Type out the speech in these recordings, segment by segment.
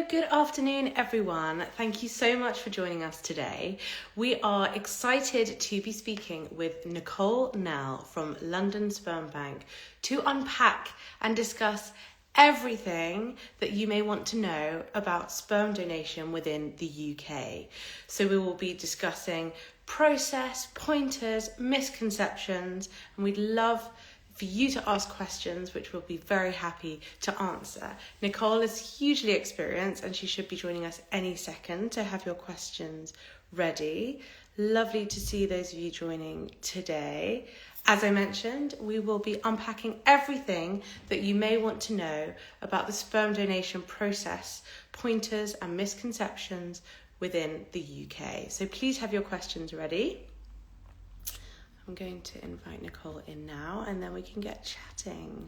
good afternoon, everyone. Thank you so much for joining us today. We are excited to be speaking with Nicole Nel from London Sperm Bank to unpack and discuss everything that you may want to know about sperm donation within the UK. So we will be discussing process, pointers, misconceptions, and we'd love for you to ask questions, which we'll be very happy to answer. Nicole is hugely experienced and she should be joining us any second, so have your questions ready. Lovely to see those of you joining today. As I mentioned, we will be unpacking everything that you may want to know about the sperm donation process, pointers and misconceptions within the UK. So please have your questions ready. I'm going to invite Nicole in now and then we can get chatting.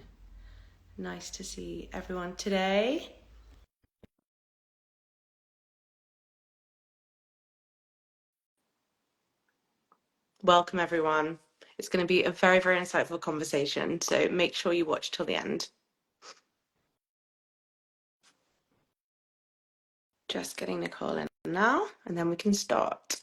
Nice to see everyone today. Welcome everyone. It's going to be a very, very insightful conversation, so make sure you watch till the end. Just getting Nicole in now and then we can start.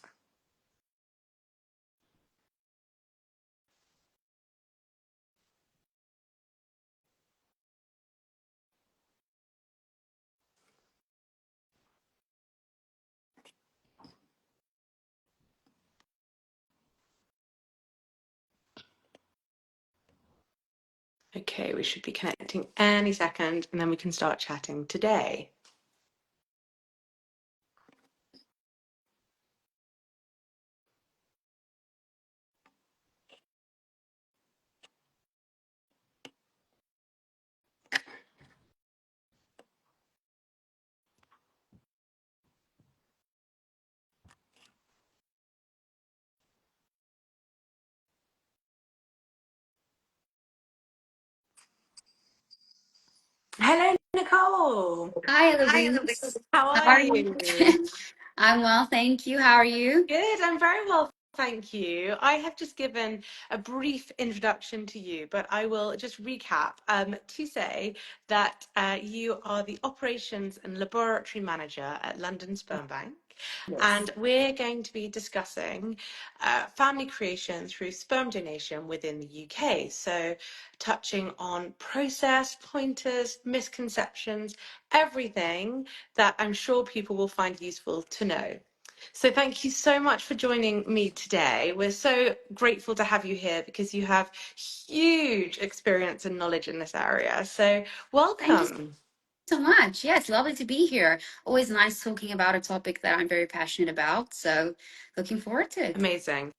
Okay, we should be connecting any second and then we can start chatting today. Hello, Nicole. Hi, Hi, Eloise. Eloise. How How are are you? you? I'm well, thank you. How are you? Good, I'm very well, thank you. I have just given a brief introduction to you, but I will just recap to say that you are the Operations and Laboratory Manager at London Sperm Bank. Yes. And we're going to be discussing family creation through sperm donation within the UK. So, touching on process, pointers, misconceptions, everything that I'm sure people will find useful to know. So thank you so much for joining me today. We're so grateful to have you here because you have huge experience and knowledge in this area. So Thank you welcome. so much. Yeah, it's lovely to be here. Always nice talking about a topic that I'm very passionate about. So, looking forward to it. Amazing.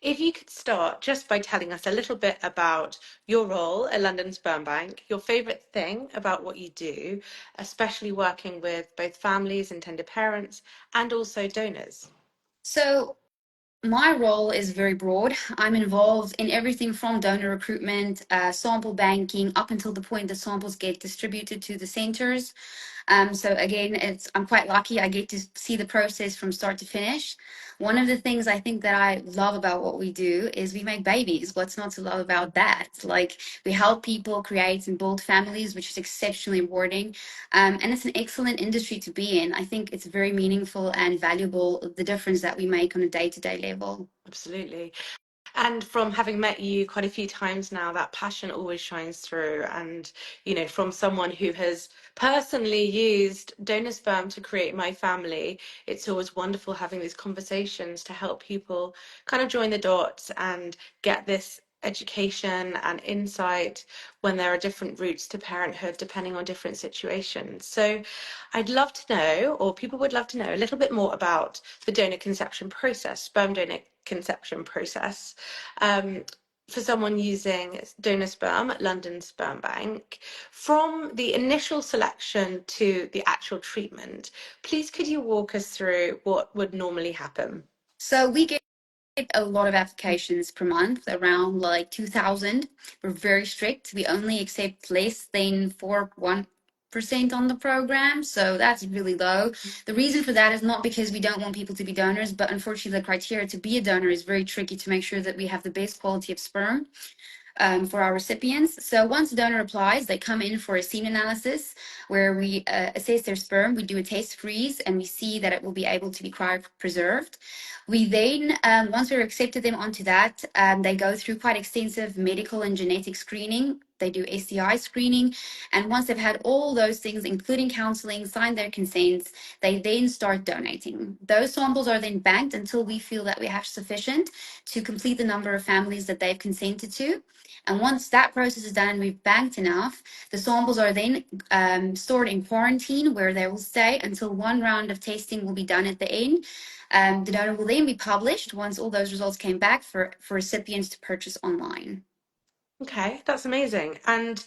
If you could start just by telling us a little bit about your role at London Sperm Bank, your favourite thing about what you do, especially working with both families, intended parents, and also donors. So, my role is very broad. I'm involved in everything from donor recruitment, sample banking, up until the point the samples get distributed to the centers. So again, I'm quite lucky. I get to see the process from start to finish. One of the things I think that I love about what we do is we make babies. What's not to love about that? Like, we help people create and build families, which is exceptionally rewarding. And it's an excellent industry to be in. I think it's very meaningful and valuable, the difference that we make on a day-to-day level. Absolutely. And from having met you quite a few times now, that passion always shines through. And, you know, from someone who has personally used donor sperm to create my family, it's always wonderful having these conversations to help people kind of join the dots and get this education and insight when there are different routes to parenthood depending on different situations. So I'd love to know, or people would love to know, a little bit more about the donor conception process, sperm donor conception process. Um, for someone using donor sperm at London Sperm Bank, from the initial selection to the actual treatment, please could you walk us through what would normally happen? So we get a lot of applications per month, around like 2,000. We're very strict. We only accept less than 1% on the program, so that's really low. The reason for that is not because we don't want people to be donors, but unfortunately the criteria to be a donor is very tricky to make sure that we have the best quality of sperm. for our recipients. So once the donor applies, they come in for a semen analysis where we assess their sperm. We do a test freeze and we see that it will be able to be cryopreserved. We then, once we've accepted them onto that, they go through quite extensive medical and genetic screening. They do STI screening. And once they've had all those things, including counseling, signed their consents, they then start donating. Those samples are then banked until we feel that we have sufficient to complete the number of families that they've consented to. And once that process is done and we've banked enough, the samples are then stored in quarantine where they will stay until one round of testing will be done at the end. The donor will then be published once all those results came back for recipients to purchase online. Okay, that's amazing. And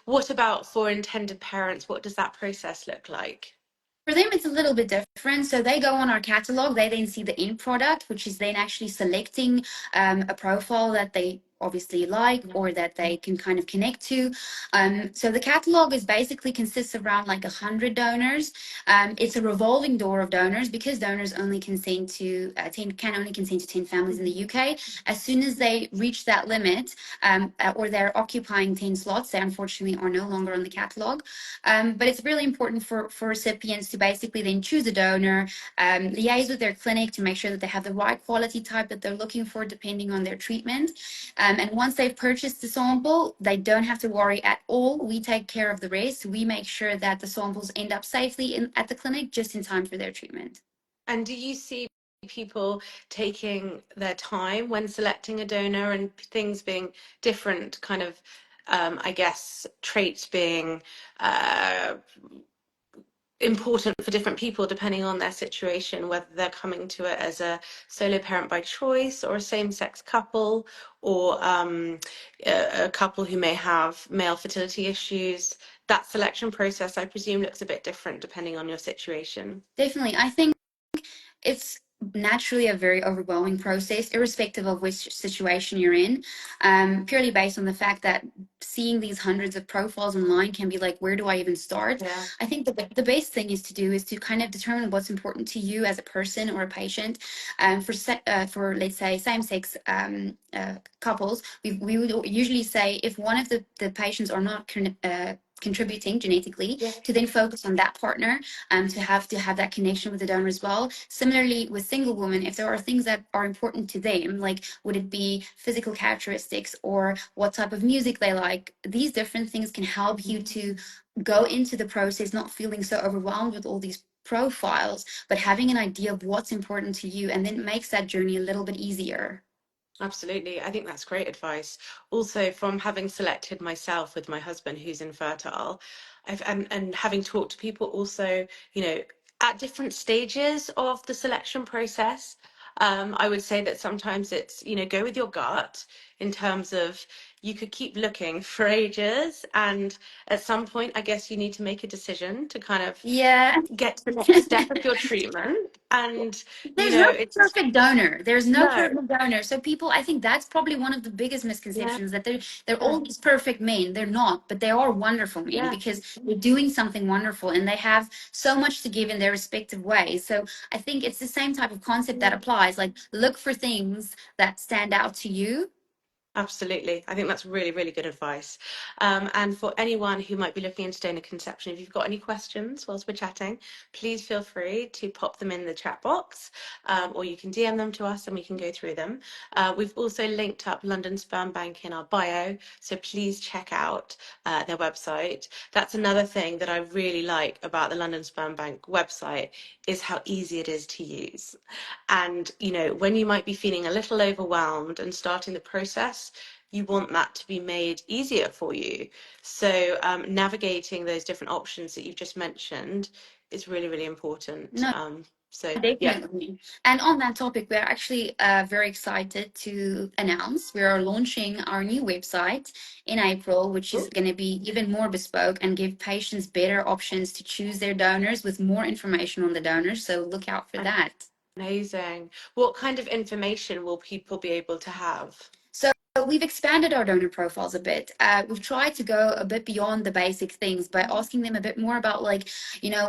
what about for intended parents? What does that process look like? For them, it's a little bit different. So they go on our catalog, they then see the end product, which is then actually selecting a profile that they obviously like or that they can kind of connect to. So the catalog is basically consists of around like 100 donors. It's a revolving door of donors because donors only consent to 10, can only consent to 10 families in the UK. As soon as they reach that limit or they're occupying 10 slots, they unfortunately are no longer on the catalog. But it's really important for recipients to basically then choose a donor, liaise with their clinic to make sure that they have the right quality type that they're looking for depending on their treatment. And once they've purchased the sample, they don't have to worry at all. We take care of the rest. We make sure that the samples end up safely at the clinic just in time for their treatment. And do you see people taking their time when selecting a donor and things being different, kind of, I guess, traits being uh, important for different people depending on their situation, whether they're coming to it as a solo parent by choice or a same-sex couple or a couple who may have male fertility issues? That selection process, I presume, looks a bit different depending on your situation. Definitely. I think it's naturally a very overwhelming process, irrespective of which situation you're in, purely based on the fact that seeing these hundreds of profiles online can be like, where do I even start? Yeah. I think the best thing is to do is to kind of determine what's important to you as a person or a patient. For let's say same-sex couples, we would usually say if one of the patients are not contributing genetically, Yeah. to then focus on that partner, to have that connection with the donor as well. Similarly, with single women, if there are things that are important to them, like would it be physical characteristics or what type of music they like, these different things can help you to go into the process not feeling so overwhelmed with all these profiles, but having an idea of what's important to you, and then makes that journey a little bit easier. Absolutely. I think that's great advice. Also, from having selected myself with my husband who's infertile, and having talked to people also, at different stages of the selection process, I would say that sometimes it's, go with your gut in terms of you could keep looking for ages. And at some point, I guess you need to make a decision to kind of Yeah. get to the next step of your treatment. And, There's no it's perfect donor. There's no no, perfect donor. So people, I think that's probably one of the biggest yeah, misconceptions, that they're all these perfect men. They're not, but they are wonderful men yeah. because they're doing something wonderful and they have so much to give in their respective ways. So I think it's the same type of concept that applies. Like, look for things that stand out to you. Absolutely. I think that's really, really good advice. And for anyone who might be looking into donor conception, if you've got any questions whilst we're chatting, please feel free to pop them in the chat box, or you can DM them to us and we can go through them. We've also linked up London Sperm Bank in our bio, so please check out their website. That's another thing that I really like about the London Sperm Bank website is how easy it is to use. And, when you might be feeling a little overwhelmed and starting the process, you want that to be made easier for you. So, navigating those different options that you've just mentioned is really, really important. No, So, yeah. definitely. And on that topic, we're actually very excited to announce we are launching our new website in April, which is Ooh, going to be even more bespoke and give patients better options to choose their donors with more information on the donors. So look out for that. amazing. What kind of information will people be able to have? So we've expanded our donor profiles a bit. We've tried to go a bit beyond the basic things by asking them a bit more about, like,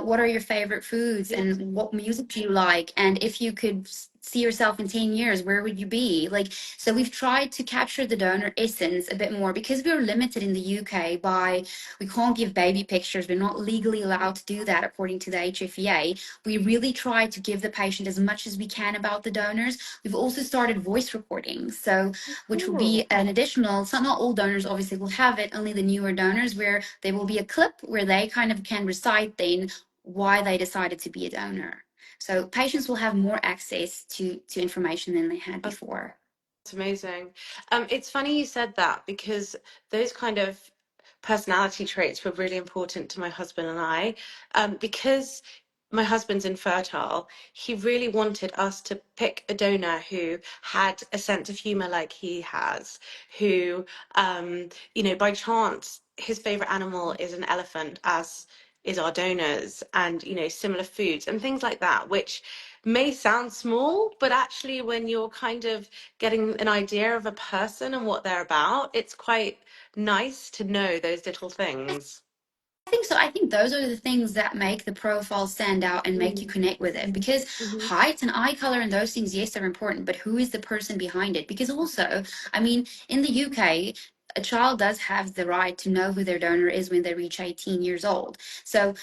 what are your favorite foods Yeah. and what music do you like? And if you could see yourself in 10 years? Where would you be? Like, so we've tried to capture the donor essence a bit more because we're limited in the UK by, we can't give baby pictures. We're not legally allowed to do that according to the HFEA. We really try to give the patient as much as we can about the donors. We've also started voice recordings. So, which will Oh, be an additional, so not all donors obviously will have it, only the newer donors, where there will be a clip where they kind of can recite then why they decided to be a donor. So patients will have more access to information than they had before. that's amazing. It's funny you said that because those kind of personality traits were really important to my husband and I. Because my husband's infertile, he really wanted us to pick a donor who had a sense of humor like he has, who, by chance, his favorite animal is an elephant, as is our donors, and, similar foods and things like that, which may sound small, but actually, when you're kind of getting an idea of a person and what they're about, it's quite nice to know those little things. I think so. I think those are the things that make the profile stand out and make you connect with it. Because Hmm. height and eye color and those things, yes, they're important, but who is the person behind it? Because also, I mean, in the UK, a child does have the right to know who their donor is when they reach 18 years old. So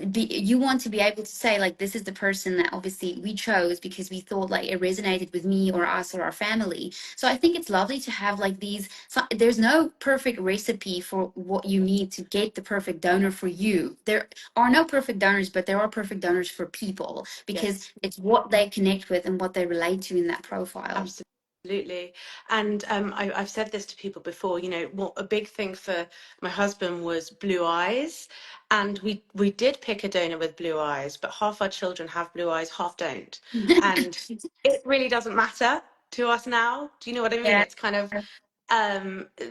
you want to be able to say, like, this is the person that obviously we chose because we thought like it resonated with me or us or our family. So I think it's lovely to have like these, so there's no perfect recipe for what you need to get the perfect donor for you. There are no perfect donors, but there are perfect donors for people because Yes. it's what they connect with and what they relate to in that profile. Absolutely. And I've said this to people before, what a big thing for my husband was blue eyes. And we did pick a donor with blue eyes, but half our children have blue eyes, half don't. And it really doesn't matter to us now. Do you know what I mean? Yeah. It's kind of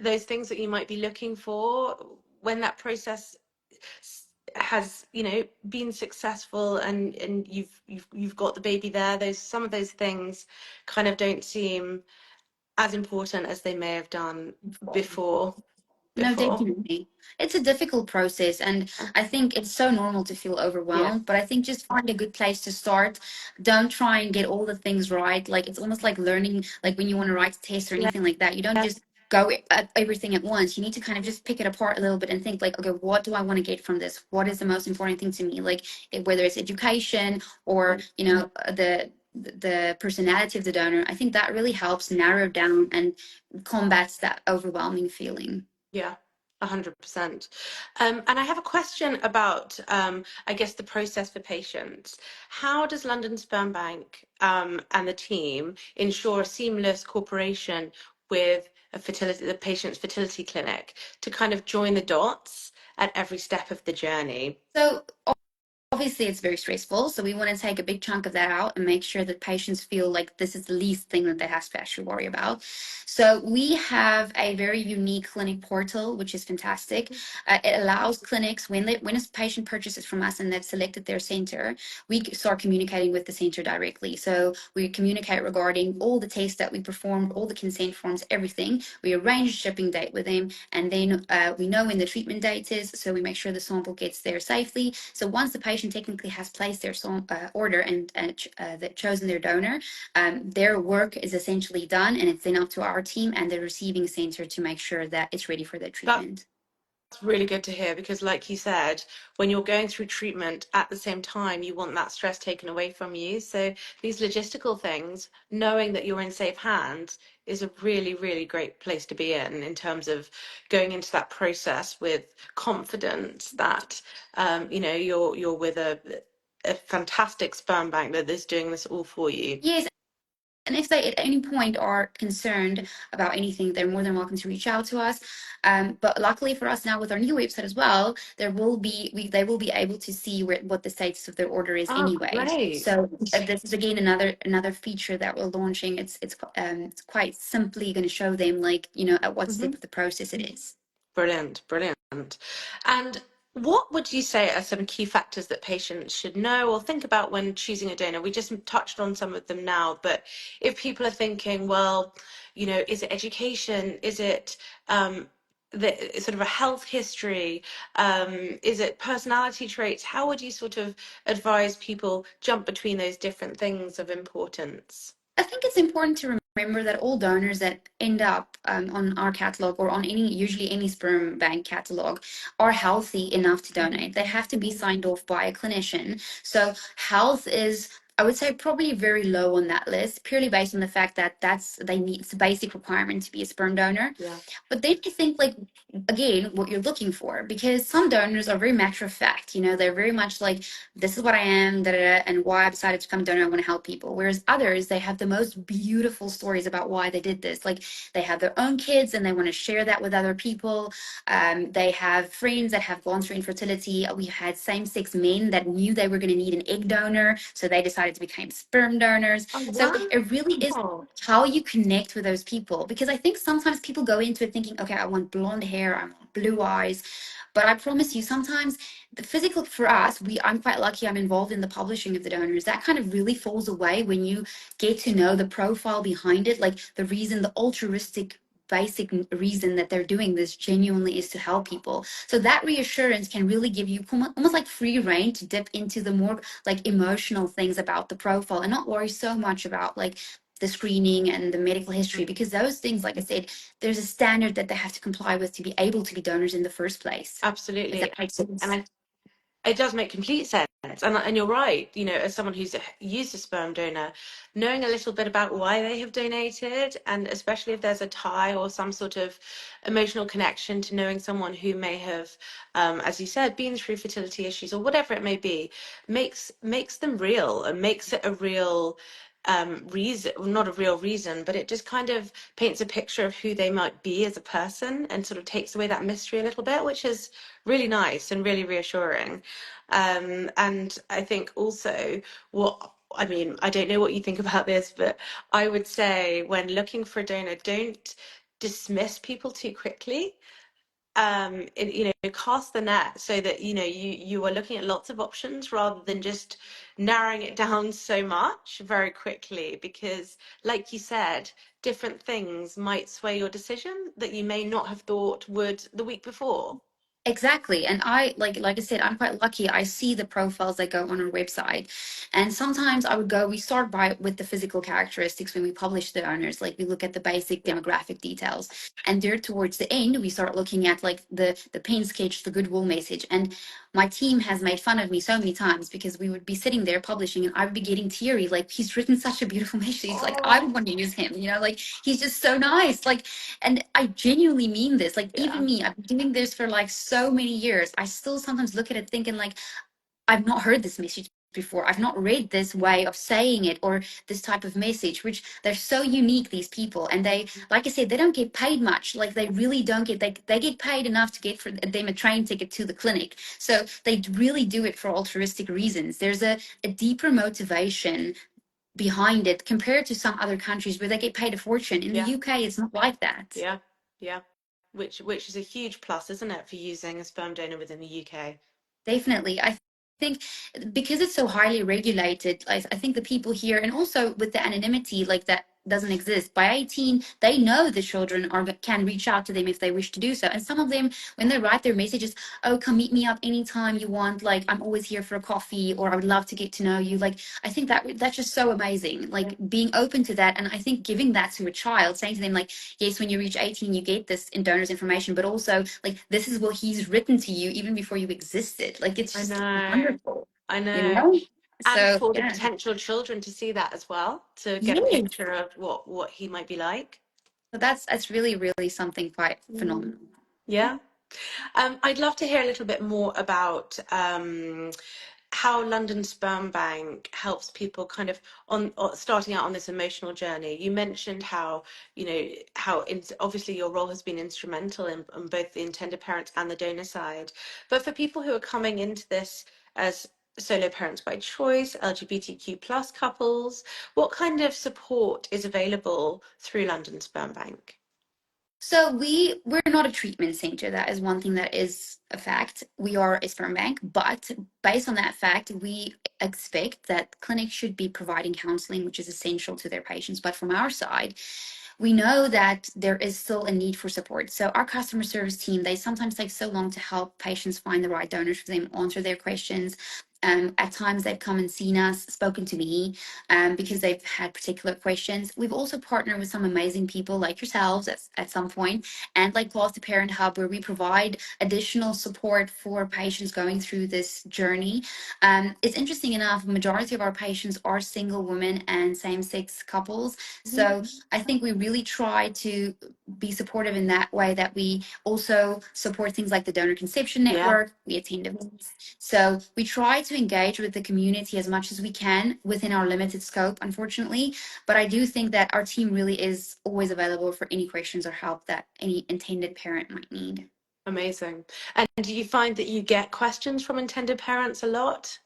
those things that you might be looking for when that process has been successful, and you've got the baby there. Those Some of those things kind of don't seem as important as they may have done before No, before definitely. It's a difficult process, and I think it's so normal to feel Yeah. overwhelmed. But I think just find a good place to start. Don't try and get all the things right. Like it's almost like learning, like when you want to write a test or Yeah. anything like that. You don't just go at everything at once. You need to kind of just pick it apart a little bit and think like, okay, what do I want to get from this? What is the most important thing to me? Like whether it's education or the personality of the donor. I think that really helps narrow down and combats that overwhelming feeling. Yeah, 100%. And I have a question about, I guess, the process for patients. How does London Sperm Bank and the team ensure a seamless cooperation with the patient's fertility clinic to kind of join the dots at every step of the journey? So obviously it's very stressful, so we want to take a big chunk of that out and make sure that patients feel like this is the least thing that they have to actually worry about. So we have a very unique clinic portal, which is fantastic. It allows clinics, when a patient purchases from us and they've selected their center, we start communicating with the center directly. So we communicate regarding all the tests that we performed, all the consent forms, everything. We arrange a shipping date with them, and then we know when the treatment date is, so we make sure the sample gets there safely. So once the patient technically has placed their order and chosen their donor, their work is essentially done, and it's then up to our team and the receiving center to make sure that it's ready for their That's treatment. really good to hear because, like you said, when you're going through treatment at the same time, you want that stress taken away from you. So, these logistical things, knowing that you're in safe hands, is a really, really great place to be in terms of going into that process with confidence that, you're with a fantastic sperm bank that is doing this all for you. Yes. And if they at any point are concerned about anything, they're more than welcome to reach out to us. But luckily for us now with our new website as well, they will be able to see what the status of their order is Oh, anyways. great. So this is again another feature that we're launching. It's quite simply going to show them like at what step of the process it is. Brilliant, brilliant. And what would you say are some key factors that patients should know or think about when choosing a donor? We just touched on some of them now, but if people are thinking, well, is it education? Is it the sort of a health history? Is it personality traits? How would you sort of advise people jump between those different things of importance? I think it's important to remember that all donors that end up on our catalog or on usually any sperm bank catalog, are healthy enough to donate. They have to be signed off by a clinician. So health is, I would say, probably very low on that list, purely based on the fact that they need, it's a basic requirement to be a sperm donor. Yeah. But then I think, like, again, what you're looking for, because some donors are very matter of fact, they're very much like, this is what I am, da, da, da, and why I decided to become a donor. I want to help people. Whereas others, they have the most beautiful stories about why they did this. Like, they have their own kids and they want to share that with other people. They have friends that have gone through infertility. We had same-sex men that knew they were going to need an egg donor, so they decided to become sperm donors. Oh, So wow. it really is how you connect with those people, because I think sometimes people go into it thinking, okay, I want blonde hair, I want blue eyes, but I promise you, sometimes the physical, for us, I'm quite lucky, I'm involved in the publishing of the donors. That kind of really falls away when you get to know the profile behind it, like the reason, the altruistic basic reason that they're doing this genuinely is to help people. So that reassurance can really give you almost like free reign to dip into the more like emotional things about the profile, and not worry so much about like the screening and the medical history, because those things, like I said, there's a standard that they have to comply with to be able to be donors in the first place, if that Absolutely. makes And sense. it does make complete sense. And you're right, as someone who's used a sperm donor, knowing a little bit about why they have donated, and especially if there's a tie or some sort of emotional connection to knowing someone who may have, as you said, been through fertility issues or whatever it may be, makes them real and makes it a real reason, well, not a real reason, but it just kind of paints a picture of who they might be as a person and sort of takes away that mystery a little bit, which is really nice and really reassuring. And I think also I mean, I don't know what you think about this, but I would say when looking for a donor, don't dismiss people too quickly. Cast the net so that you are looking at lots of options rather than just narrowing it down so much very quickly, because like you said, different things might sway your decision that you may not have thought would the week before. Exactly. And I like I said, I'm quite lucky. I see the profiles that go on our website. And sometimes we start by with the physical characteristics when we publish the owners. Like, we look at the basic Yeah. demographic details. And there towards the end, we start looking at like the pain sketch, the goodwill message. And my team has made fun of me so many times because we would be sitting there publishing and I would be getting teary. Like, he's written such a beautiful message. Like, I Oh, would want to use him, like he's just so nice. Like, and I genuinely mean this. Like, yeah. even me, I've been doing this for like so many years. I still sometimes look at it thinking like, I've not heard this message before. I've not read this way of saying it, or this type of message, which they're so unique, these people. And they, like I said, they don't get paid much. Like, they really don't get, they get paid enough to get for them a train ticket to the clinic. So they really do it for altruistic reasons. There's a deeper motivation behind it compared to some other countries where they get paid a fortune. In the Yeah. UK, it's not like that. Yeah. Yeah. Which is a huge plus, isn't it, for using a sperm donor within the UK? Definitely. I think because it's so highly regulated, I think the people here, and also with the anonymity, like, that doesn't exist. By 18, they know the children can reach out to them if they wish to do so. And some of them, when they write their messages, oh, come meet me up anytime you want. Like, I'm always here for a coffee, or I would love to get to know you. Like, I think that's just so amazing. Like, being open to that. And I think giving that to a child, saying to them, like, yes, when you reach 18, you get this in donors information, but also, like, this is what he's written to you even before you existed. Like, it's I just know. wonderful, I you know. know? And So, for the yeah. potential children to see that as well, to get a Yes. picture of what he might be like. So that's really, really something quite Mm. phenomenal. Yeah. I'd love to hear a little bit more about how London Sperm Bank helps people kind of starting out on this emotional journey. You mentioned how, obviously your role has been instrumental in both the intended parents and the donor side. But for people who are coming into this as solo parents by choice, LGBTQ plus couples, what kind of support is available through London Sperm Bank? So we're not a treatment center. That is one thing that is a fact. We are a sperm bank, but based on that fact, we expect that clinics should be providing counseling, which is essential to their patients. But from our side, we know that there is still a need for support. So our customer service team, they sometimes take so long to help patients find the right donors for them, answer their questions. At times they've come and seen us, spoken to me, because they've had particular questions. We've also partnered with some amazing people like yourselves at some point, and like Path to Parent Hub, where we provide additional support for patients going through this journey. It's interesting enough, majority of our patients are single women and same-sex couples. Mhm. So I think we really try to be supportive in that way, that we also support things like the Donor Conception Yeah, Network. We attend events. So we try to engage with the community as much as we can within our limited scope, unfortunately. But I do think that our team really is always available for any questions or help that any intended parent might need. amazing. And do you find that you get questions from intended parents a lot?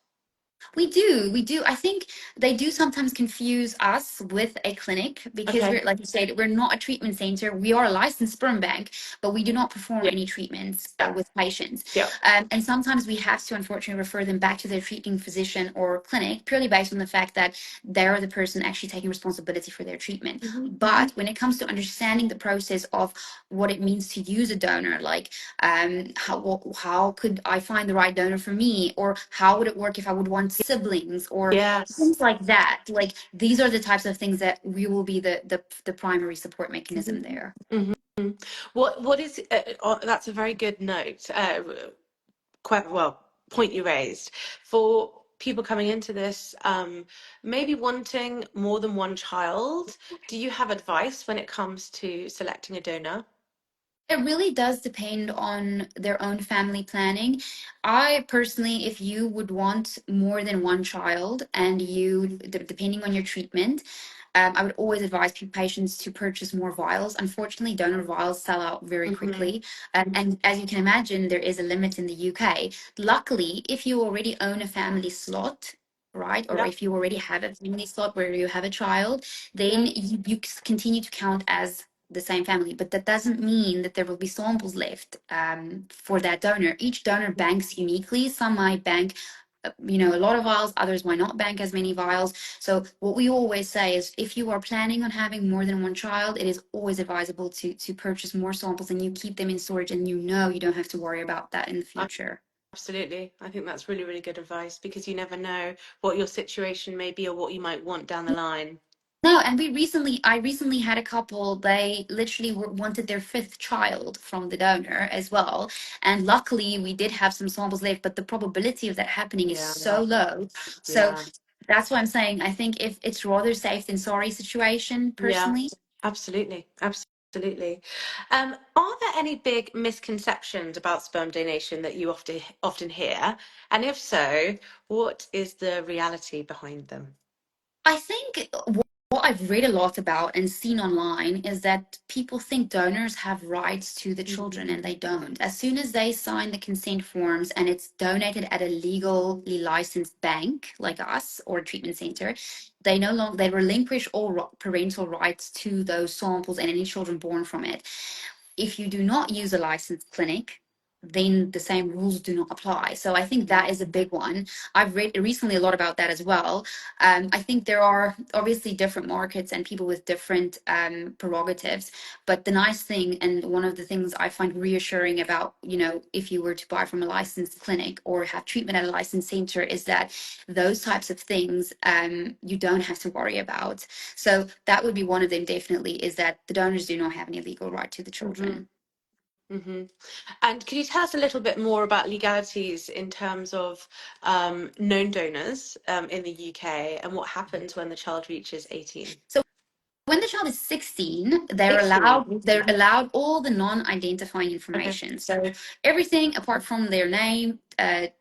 We do. We do. I think they do sometimes confuse us with a clinic because Okay. we're, like you said, we're not a treatment center. We are a licensed sperm bank, but we do not perform Yeah, any treatments yeah, with patients. yeah. And sometimes we have to, unfortunately, refer them back to their treating physician or clinic purely based on the fact that they're the person actually taking responsibility for their treatment. Hmm. But when it comes to understanding the process of what it means to use a donor, like how could I find the right donor for me, or how would it work if I would want siblings, or Yes. things like that. Like these are the types of things that we will be the primary support mechanism Hmm. there. Hmm. What is that's a very good note. Quite well point you raised for people coming into this, maybe wanting more than one child. Do you have advice when it comes to selecting a donor? It really does depend on their own family planning. I personally, if you would want more than one child and depending on your treatment, I would always advise patients to purchase more vials. Unfortunately, donor vials sell out very Hmm. quickly. And as you can imagine, there is a limit in the UK. Luckily, if you already own a family slot, right, or Yeah, if you already have a family slot where you have a child, yeah, then you continue to count as the same family, but that doesn't mean that there will be samples left for that donor. Each donor banks uniquely. Some might bank, a lot of vials. Others might not bank as many vials. So what we always say is, if you are planning on having more than one child, it is always advisable to purchase more samples, and you keep them in storage, and you don't have to worry about that in the future. absolutely. I think that's really, really good advice because you never know what your situation may be or what you might want down the line. No, and I recently had a couple, they literally wanted their fifth child from the donor as well. And luckily we did have some samples left, but the probability of that happening is Yeah, so low. So yeah, that's why I'm saying I think if it's rather safe than sorry situation, yeah, personally. absolutely, absolutely. Are there any big misconceptions about sperm donation that you often hear? And if so, what is the reality behind them? I think what I've read a lot about and seen online is that people think donors have rights to the children, and Mhm. they don't. As soon as they sign the consent forms and it's donated at a legally licensed bank like us or a treatment center, they no longer they relinquish all parental rights to those samples and any children born from it. If you do not use a licensed clinic, then the same rules do not apply. So I think that is a big one. I've read recently a lot about that as well. I think there are obviously different markets and people with different prerogatives. But the nice thing, and one of the things I find reassuring about, if you were to buy from a licensed clinic or have treatment at a licensed center, is that those types of things you don't have to worry about. So that would be one of them, definitely, is that the donors do not have any legal right to the Hmm. children. Hmm. And can you tell us a little bit more about legalities in terms of known donors in the UK and what happens when the child reaches 18? So when the child is 16, they're 16. allowed they're allowed all the non-identifying Okay. information. So everything apart from their name,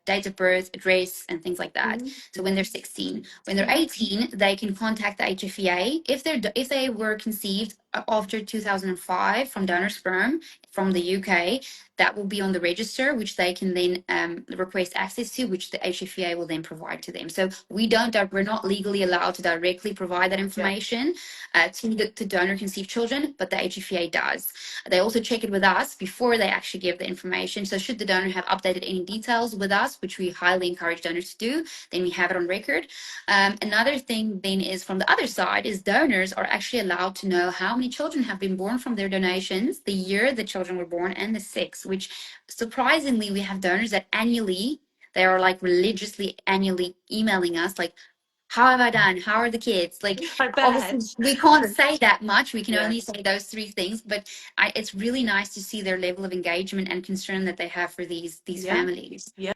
date of birth, address, and things like that. Hmm. So when they're 16, when they're 18, they can contact the HFEA if they were conceived after 2005 from donor sperm from the UK. That will be on the register, which they can then request access to, which the HFEA will then provide to them. So we're not legally allowed to directly provide that Yeah. information to donor conceived children, but the HFEA does. They also check it with us before they actually give the information. So should the donor have updated any details, details with us, which we highly encourage donors to do. Then we have it on record. Another thing then is from the other side is donors are actually allowed to know how many children have been born from their donations, the year the children were born, and the sex, which surprisingly, we have donors that annually, they are like religiously annually emailing us like, how have I done? How are the kids? Like, I obviously, bet. we can't say that much. We can Yeah. only say those three things. But it's really nice to see their level of engagement and concern that they have for these Yeah. families. Yeah,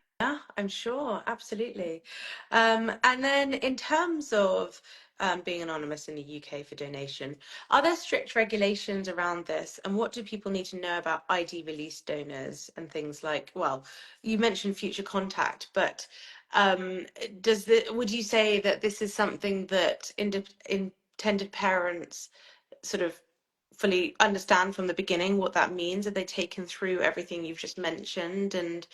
I'm sure. Absolutely. And then in terms of being anonymous in the UK for donation, are there strict regulations around this? And what do people need to know about ID release donors and things like, well, you mentioned future contact, but um, would you say that this is something that intended parents sort of fully understand from the beginning what that means? Are they taken through everything you've just mentioned? And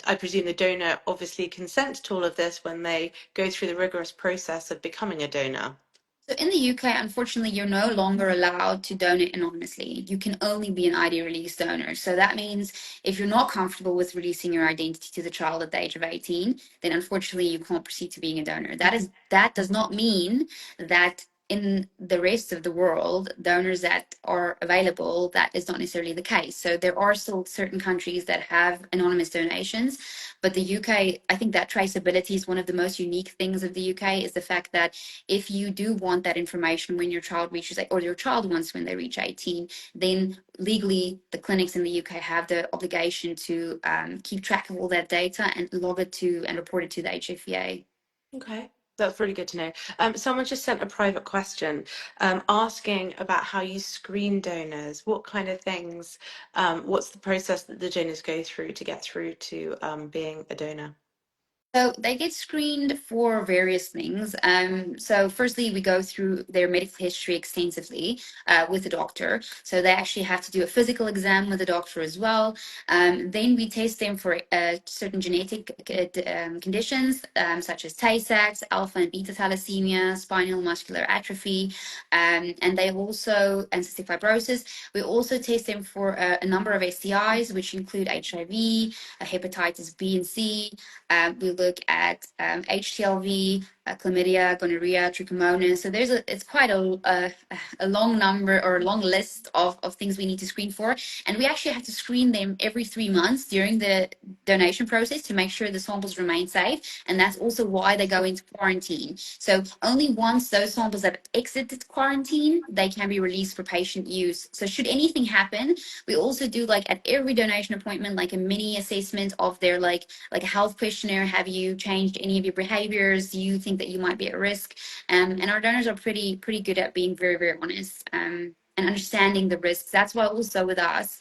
I presume the donor obviously consents to all of this when they go through the rigorous process of becoming a donor. So in the UK, unfortunately, you're no longer allowed to donate anonymously. You can only be an ID release donor. So that means if you're not comfortable with releasing your identity to the child at the age of 18, then unfortunately you can't proceed to being a donor. That does not mean that in the rest of the world, donors that are available, that is not necessarily the case. So there are still certain countries that have anonymous donations, but the UK, I think that traceability is one of the most unique things of the UK, is the fact that if you do want that information when your child reaches, or your child wants when they reach 18, then legally the clinics in the UK have the obligation to keep track of all that data and log it to and report it to the HFEA. Okay, that's really good to know. Someone just sent a private question asking about how you screen donors. What kind of things, what's the process that the donors go through to get through to being a donor? So they get screened for various things. So firstly, we go through their medical history extensively with the doctor. So they actually have to do a physical exam with the doctor as well. Then we test them for certain genetic conditions, such as Tay-Sachs, alpha and beta thalassemia, spinal muscular atrophy, and they also, and cystic fibrosis. We also test them for a number of STIs, which include HIV, hepatitis B and C. We look at HTLV, chlamydia, gonorrhea, trichomonas. So it's quite a long number or a long list of things we need to screen for. And we actually have to screen them every 3 months during the donation process to make sure the samples remain safe. And that's also why they go into quarantine. So only once those samples have exited quarantine, they can be released for patient use. So should anything happen, we also do like at every donation appointment, like a mini assessment of their like a health questionnaire. Have you changed any of your behaviors? Do you think that you might be at risk? And our donors are pretty good at being very honest and understanding the risks. That's why also with us,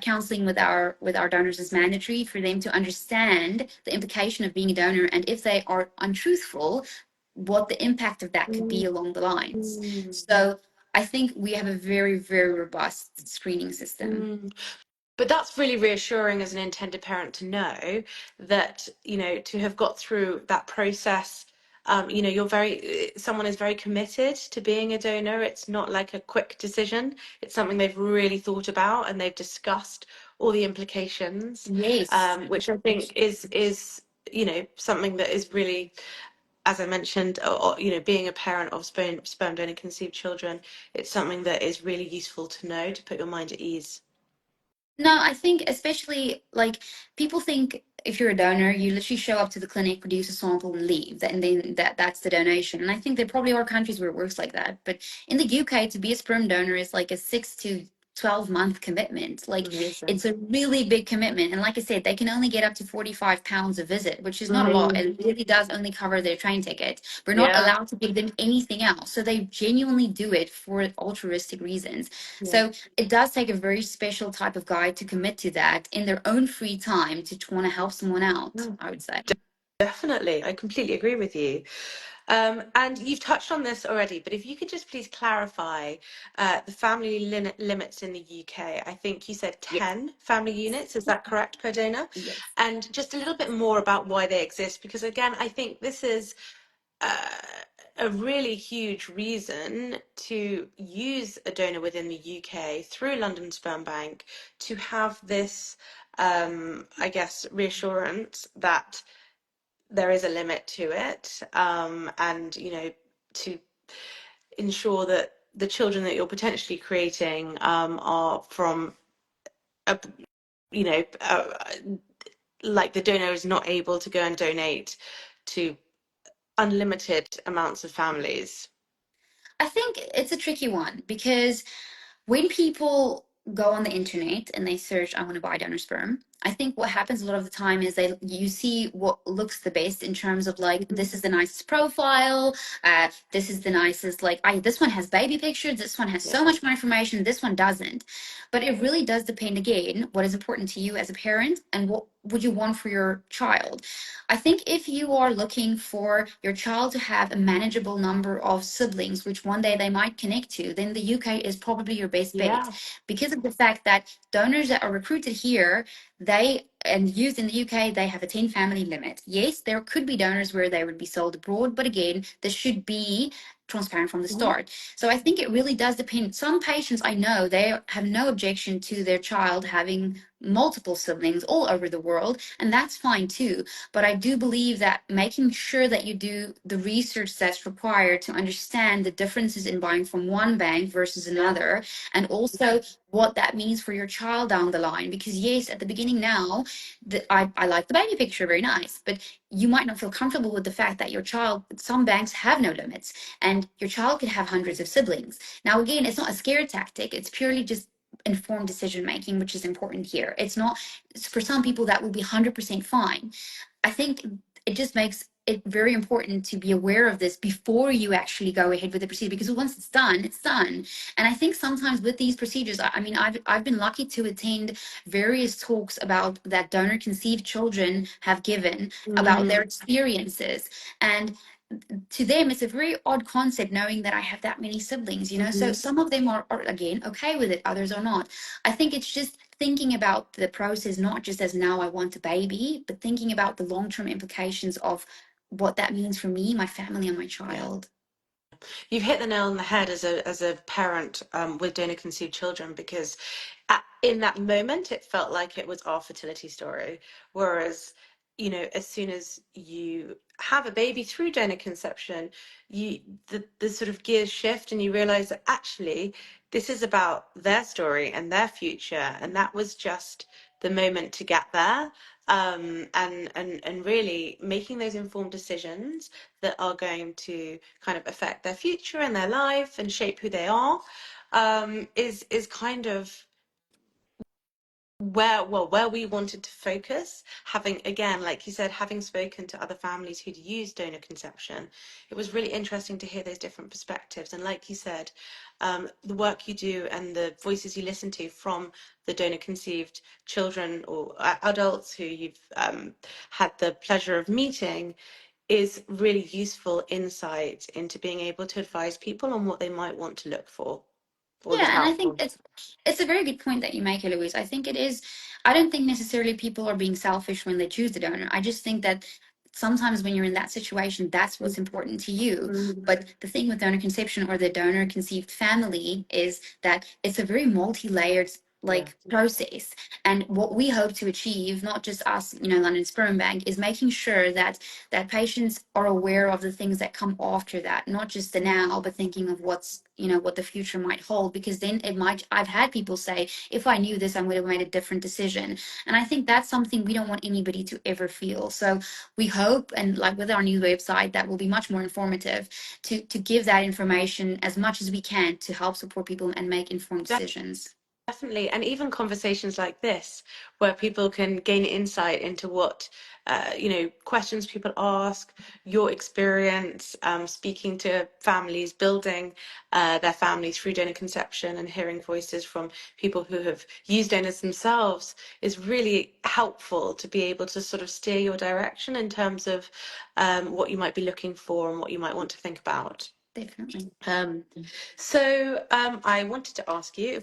counseling with our donors is mandatory for them to understand the implication of being a donor, and if they are untruthful, what the impact of that could be along the lines. Mm. So I think we have a very robust screening system. Mm. But that's really reassuring as an intended parent to know that, to have got through that process. Someone is very committed to being a donor. It's not like a quick decision. It's something they've really thought about and they've discussed all the implications, Yes. which I think is something that is really, as I mentioned, being a parent of sperm donor conceived children, it's something that is really useful to know to put your mind at ease. No, I think especially like people think if you're a donor, you literally show up to the clinic, produce a sample, and leave, and then that's the donation. And I think there probably are countries where it works like that. But in the UK, to be a sperm donor is like a 6 to 12 month commitment. Like Amazing. it's a really big commitment. And like I said, they can only get up to £45 a visit, which is not a lot. Mm. It really does only cover their train ticket. We're not Yeah. allowed to give them anything else. So they genuinely do it for altruistic reasons. Yeah. So it does take a very special type of guy to commit to that in their own free time to want to help someone out, Mm. I would say. Definitely. I completely agree with you. And you've touched on this already, but if you could just please clarify the family limits in the UK. I think you said Yes. 10 family units. Is that correct, per donor? Yes. And just a little bit more about why they exist, because again, I think this is uh, a really huge reason to use a donor within the UK through London Sperm Bank to have this I guess, reassurance that there is a limit to it, and to ensure that the children that you're potentially creating are from a, you know, like the donor is not able to go and donate to unlimited amounts of families. I think it's a tricky one because when people go on the internet and they search, I want to buy donor sperm, I think what happens a lot of the time is you see what looks the best in terms of like, Mhm. this is the nicest profile, this is the nicest, like, this one has baby pictures, this one has Yeah. so much more information, this one doesn't. But it really does depend, again, what is important to you as a parent and what would you want for your child. I think if you are looking for your child to have a manageable number of siblings, which one day they might connect to, then the UK is probably your best bet, Yeah. because of the fact that donors that are recruited here, they and used in the UK, they have a 10 family limit. Yes, there could be donors where they would be sold abroad, but again, this should be transparent from the Mhm. start. So I think it really does depend. Some patients I know, they have no objection to their child having multiple siblings all over the world, and that's fine too. But I do believe that making sure that you do the research that's required to understand the differences in buying from one bank versus Yeah. another, and also what that means for your child down the line. Because yes, at the beginning now, I like the baby picture, very nice, but you might not feel comfortable with the fact that your child, some banks have no limits, and your child could have hundreds of siblings. Now, again, it's not a scare tactic, it's purely just informed decision making, which is important here. It's not, for some people that will be 100% fine. I think it just makes it very important to be aware of this before you actually go ahead with the procedure, because once it's done, it's done. And I think sometimes with these procedures, I mean, I've been lucky to attend various talks about that donor conceived children have given about their Mm. experiences. And to them, it's a very odd concept knowing that I have that many siblings, you know. So Mhm. some of them are again okay with it, others are not. I think it's just thinking about the process, not just as now I want a baby, but thinking about the long-term implications of what that means for me, my family, and my Yeah. child. You've hit the nail on the head as a parent with donor conceived children, because in that moment it felt like it was our fertility story, whereas as soon as you have a baby through donor conception, the sort of gears shift and you realize that actually this is about their story and their future, and that was just the moment to get there, and really making those informed decisions that are going to kind of affect their future and their life and shape who they are, is kind of where we wanted to focus. Having, again, like you said, having spoken to other families who'd used donor conception, it was really interesting to hear those different perspectives. And like you said, the work you do and the voices you listen to from the donor conceived children or adults who you've had the pleasure of meeting is really useful insight into being able to advise people on what they might want to look for or Yeah, look and I out think for. it's a very good point that you make, Eloise. I think it is. I don't think necessarily people are being selfish when they choose the donor. I just think that sometimes when you're in that situation, that's what's important to you. Mm. But the thing with donor conception or the donor conceived family is that it's a very multi-layered Yeah. like process. And what we hope to achieve, not just us, you know, London Sperm Bank, is making sure that patients are aware of the things that come after that, not just the now, but thinking of what's, you know, what the future might hold. Because then it might, I've had people say, if I knew this, I would have made a different decision. And I think that's something we don't want anybody to ever feel. So we hope, and like with our new website, that will be much more informative to give that information as much as we can to help support people and make informed decisions. Definitely. And even conversations like this, where people can gain insight into what, questions people ask, your experience, speaking to families, building their families through donor conception and hearing voices from people who have used donors themselves is really helpful to be able to sort of steer your direction in terms of what you might be looking for and what you might want to think about. Definitely. Um, so I wanted to ask you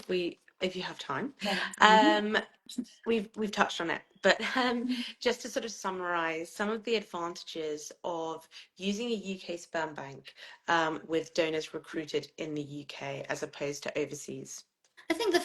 if you have time. Mhm. Um, we've touched on it, but just to sort of summarize some of the advantages of using a UK sperm bank with donors recruited in the UK as opposed to overseas. I think the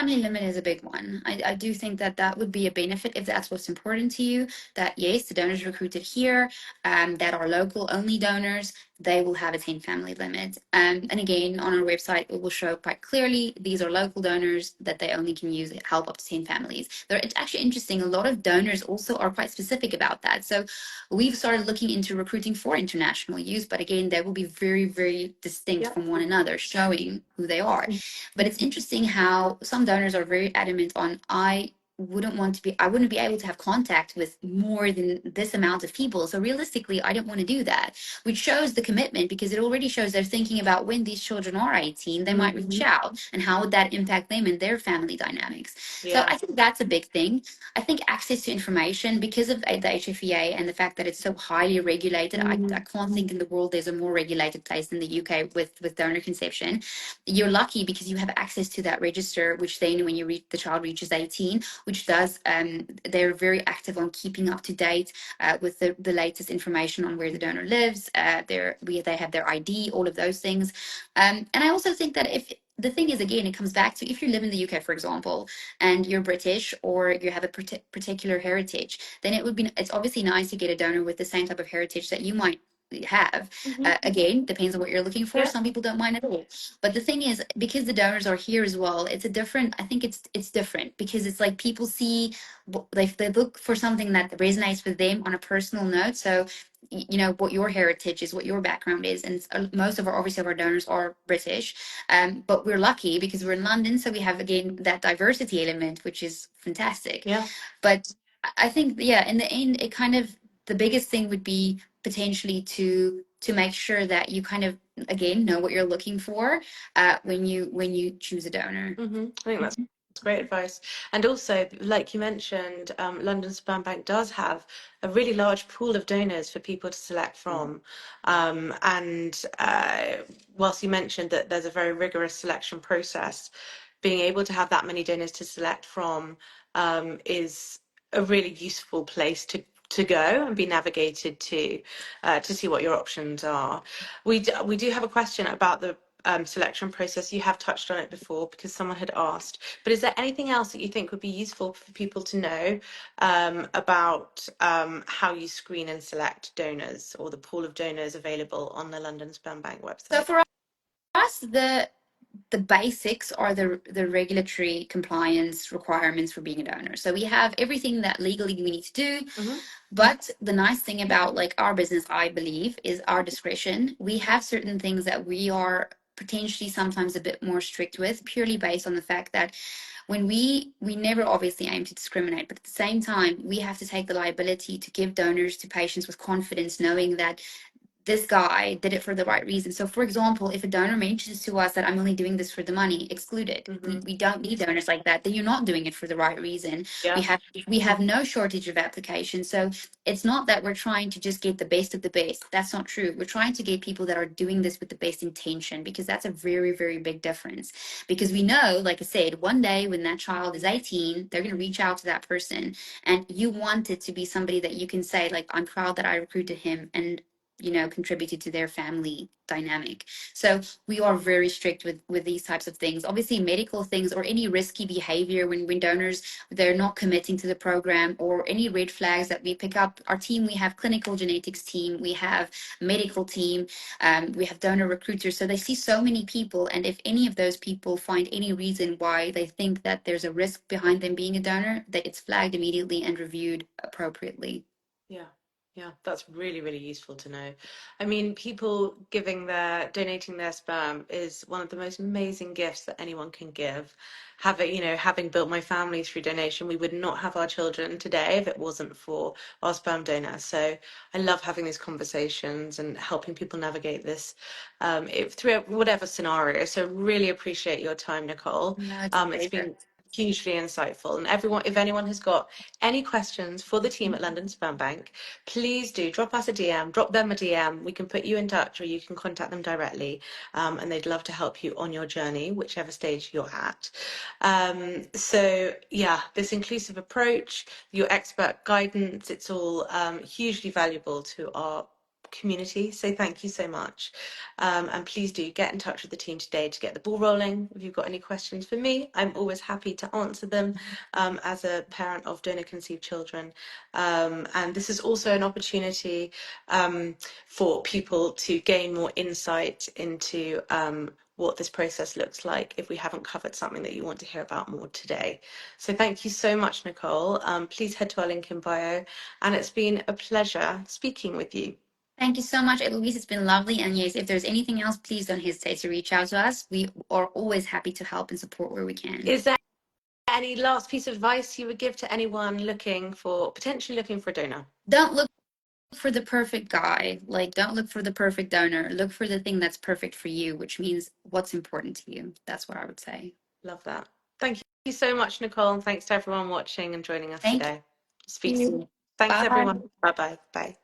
family limit is a big one. I do think that that would be a benefit if that's what's important to you. That yes, the donors recruited here, that are local only donors, they will have a 10 family limit. And again, on our website, it will show quite clearly these are local donors that they only can use help up to 10 families. It's actually interesting. A lot of donors also are quite specific about that. So we've started looking into recruiting for international use, but again, they will be very, very distinct Yeah. from one another, showing who they are. But it's interesting how some donors are very adamant on, I wouldn't be able to have contact with more than this amount of people. So realistically, I don't want to do that, which shows the commitment because it already shows they're thinking about when these children are 18, they might reach out and how would that impact them and their family dynamics. So Yeah. I think that's a big thing. I think access to information because of the HFEA and the fact that it's so highly regulated. I can't think in the world there's a more regulated place than the UK with donor conception. You're lucky because you have access to that register, which then when the child reaches 18, which does, they're very active on keeping up to date with the latest information on where the donor lives. They have their ID, all of those things. And I also think that if the thing is, again, it comes back to if you live in the UK, for example, and you're British or you have a particular heritage, then it's obviously nice to get a donor with the same type of heritage that you might have. Again, depends on what you're looking for. Yeah. Some people don't mind at all. But the thing is, because the donors are here as well, it's a different. I think it's different because it's like people see, they look for something that resonates with them on a personal note. So, you know what your heritage is, what your background is, and most of our obviously of our donors are British, but we're lucky because we're in London, so we have again that diversity element, which is fantastic. Yeah. But I think, yeah, in the end, it kind of the biggest thing would be potentially to make sure that you kind of again know what you're looking for when you choose a donor. I think that's great advice. And also, like you mentioned, London Sperm Bank does have a really large pool of donors for people to select from. And whilst you mentioned that there's a very rigorous selection process, being able to have that many donors to select from is a really useful place to go and be navigated to see what your options are. We do have a question about the selection process. You have touched on it before because someone had asked, but is there anything else that you think would be useful for people to know about how you screen and select donors or the pool of donors available on the London Sperm Bank So website? for us, the basics are the regulatory compliance requirements for being a donor. So we have everything that legally we need to do. But the nice thing about like our business, I believe, is our discretion. We have certain things that we are potentially sometimes a bit more strict with, purely based on the fact that when we never obviously aim to discriminate, but at the same time, we have to take the liability to give donors to patients with confidence, knowing that this guy did it for the right reason. So, for example, if a donor mentions to us that I'm only doing this for the money, excluded. We don't need donors like that. Then you're not doing it for the right reason. Yeah. We have no shortage of applications. So it's not that we're trying to just get the best of the best. That's not true. We're trying to get people that are doing this with the best intention because that's a very, very big difference. Because we know, like I said, one day when that child is 18, they're going to reach out to that person. And you want it to be somebody that you can say, like, I'm proud that I recruited him and contributed to their family dynamic. So we are very strict with these types of things. Obviously, medical things or any risky behavior when donors they're not committing to the program or any red flags that we pick up. Our team, we have clinical genetics team, we have medical team, we have donor recruiters. So they see so many people, and if any of those people find any reason why they think that there's a risk behind them being a donor, that it's flagged immediately and reviewed appropriately. Yeah. Yeah, that's really, really useful to know. I mean, people donating their sperm is one of the most amazing gifts that anyone can give. Having built my family through donation, we would not have our children today if it wasn't for our sperm donor. So I love having these conversations and helping people navigate this through whatever scenario. So really appreciate your time, Nicole. No, it's a It's pleasure. been hugely insightful. And if anyone has got any questions for the team at London Sperm Bank, please do drop us a DM, drop them a DM. We can put you in touch or you can contact them directly. And they'd love to help you on your journey, whichever stage you're at. So yeah, this inclusive approach, your expert guidance, it's all hugely valuable to our community. So thank you so much. And please do get in touch with the team today to get the ball rolling. If you've got any questions for me, I'm always happy to answer them as a parent of donor conceived children. And this is also an opportunity for people to gain more insight into what this process looks like if we haven't covered something that you want to hear about more today. So thank you so much, Nicole. Please head to our link in bio, and it's been a pleasure speaking with you. Thank you so much, Eloise. It's been lovely. And yes, if there's anything else, please don't hesitate to reach out to us. We are always happy to help and support where we can. Is there any last piece of advice you would give to anyone potentially looking for a donor? Don't look for the perfect guy. Like, don't look for the perfect donor. Look for the thing that's perfect for you, which means what's important to you. That's what I would say. Love that. Thank you so much, Nicole, and thanks to everyone watching and joining us Thank today. Speak you. soon. Thanks, Bye. everyone. Bye-bye. Bye.